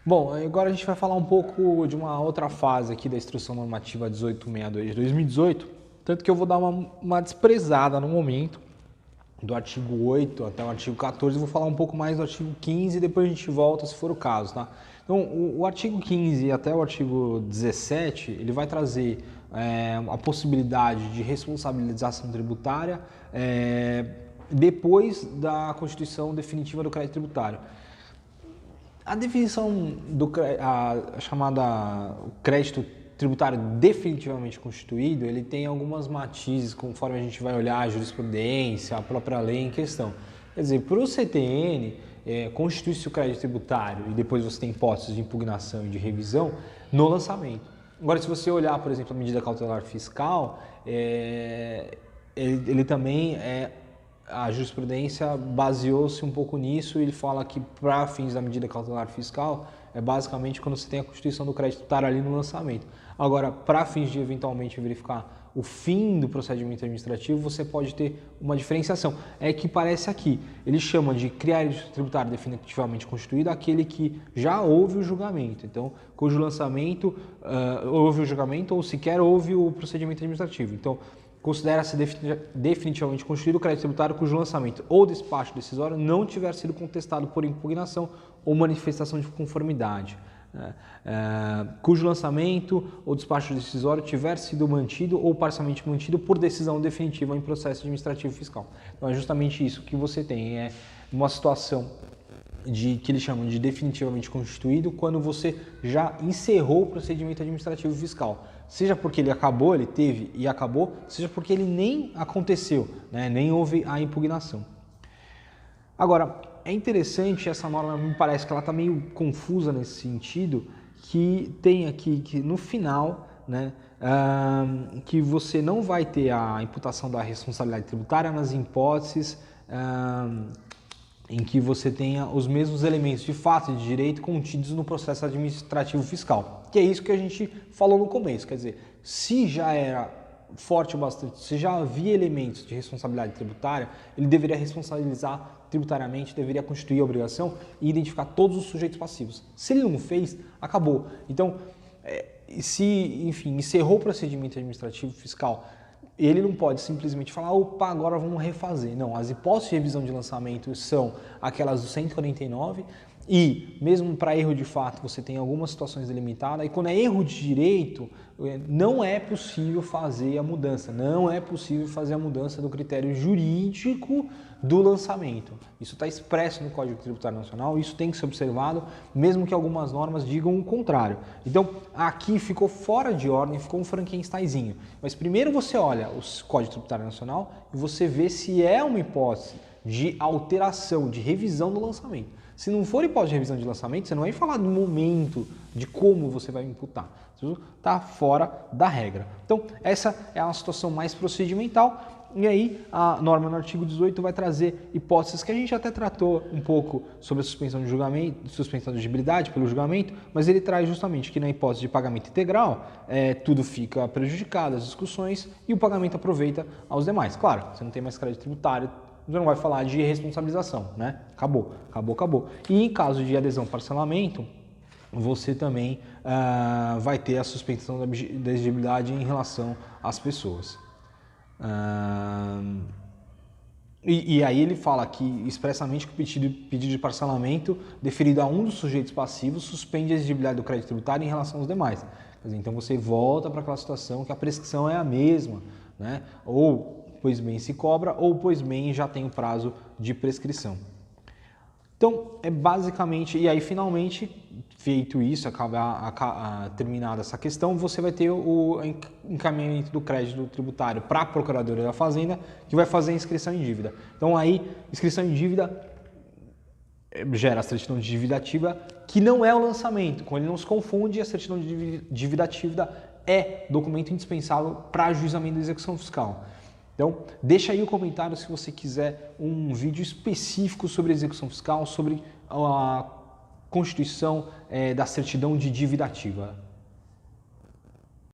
Bom, agora a gente vai falar um pouco de uma outra fase aqui da Instrução Normativa 1862 de 2018, tanto que eu vou dar uma desprezada no momento do artigo 8 até o artigo 14, vou falar um pouco mais do artigo 15 e depois a gente volta se for o caso, tá? Então, o artigo 15 até o artigo 17, ele vai trazer a possibilidade de responsabilização tributária depois da constituição definitiva do crédito tributário. A definição a chamada crédito tributário definitivamente constituído, ele tem algumas matizes conforme a gente vai olhar a jurisprudência, a própria lei em questão. Quer dizer, para o CTN, constitui-se o crédito tributário e depois você tem hipóteses de impugnação e de revisão no lançamento. Agora, se você olhar, por exemplo, a medida cautelar fiscal, ele também a jurisprudência baseou-se um pouco nisso e ele fala que para fins da medida cautelar fiscal é basicamente quando você tem a constituição do crédito tributário ali no lançamento. Agora, para fins de eventualmente verificar o fim do procedimento administrativo, você pode ter uma diferenciação. É que parece aqui, ele chama de crédito tributário definitivamente constituído aquele que já houve o julgamento, então cujo lançamento houve o julgamento ou sequer houve o procedimento administrativo. Então, considera-se definitivamente constituído o crédito tributário cujo lançamento ou despacho decisório não tiver sido contestado por impugnação ou manifestação de conformidade, cujo lançamento ou despacho decisório tiver sido mantido ou parcialmente mantido por decisão definitiva em processo administrativo fiscal. Então é justamente isso que você tem, uma situação que eles chamam de definitivamente constituído quando você já encerrou o procedimento administrativo fiscal. Seja porque ele acabou, ele teve e acabou, seja porque ele nem aconteceu, nem houve a impugnação. Agora, é interessante, essa norma me parece que ela está meio confusa nesse sentido, que tem aqui que no final, que você não vai ter a imputação da responsabilidade tributária nas hipóteses em que você tenha os mesmos elementos de fato e de direito contidos no processo administrativo fiscal, que é isso que a gente falou no começo, quer dizer, se já era forte o bastante, se já havia elementos de responsabilidade tributária, ele deveria responsabilizar tributariamente, deveria constituir a obrigação e identificar todos os sujeitos passivos. Se ele não fez, acabou. Então, se, enfim, encerrou o procedimento administrativo fiscal, ele não pode simplesmente falar, opa, agora vamos refazer. Não, as hipóteses de revisão de lançamento são aquelas do 149 e, mesmo para erro de fato, você tem algumas situações delimitadas e quando é erro de direito, não é possível fazer a mudança, não é possível fazer a mudança do critério jurídico do lançamento. Isso está expresso no Código Tributário Nacional, isso tem que ser observado, mesmo que algumas normas digam o contrário. Então, aqui ficou fora de ordem, ficou um Frankensteinzinho. Mas primeiro você olha o Código Tributário Nacional e você vê se é uma hipótese de alteração, de revisão do lançamento. Se não for hipótese de revisão de lançamento, você não vai falar do momento, de como você vai imputar. Isso está fora da regra. Então, essa é uma situação mais procedimental. E aí, a norma no artigo 18 vai trazer hipóteses que a gente até tratou um pouco sobre a suspensão de julgamento, suspensão de exigibilidade pelo julgamento, mas ele traz justamente que na hipótese de pagamento integral, tudo fica prejudicado, as discussões, e o pagamento aproveita aos demais. Claro, você não tem mais crédito tributário, você não vai falar de responsabilização, Acabou. E em caso de adesão parcelamento, você também vai ter a suspensão da exigibilidade em relação às pessoas. E aí ele fala que expressamente que o pedido de parcelamento deferido a um dos sujeitos passivos suspende a exigibilidade do crédito tributário em relação aos demais. Quer dizer, então você volta para aquela situação que a prescrição é a mesma, ou pois bem se cobra, ou pois bem já tem o prazo de prescrição. Então, é basicamente, e aí finalmente, feito isso, terminada essa questão, você vai ter o encaminhamento do crédito tributário para a Procuradoria da Fazenda, que vai fazer a inscrição em dívida. Então aí, inscrição em dívida gera a certidão de dívida ativa, que não é o lançamento, quando ele não se confunde, a certidão de dívida ativa é documento indispensável para ajuizamento da execução fiscal. Então, deixa aí o comentário se você quiser um vídeo específico sobre execução fiscal, sobre a constituição da certidão de dívida ativa.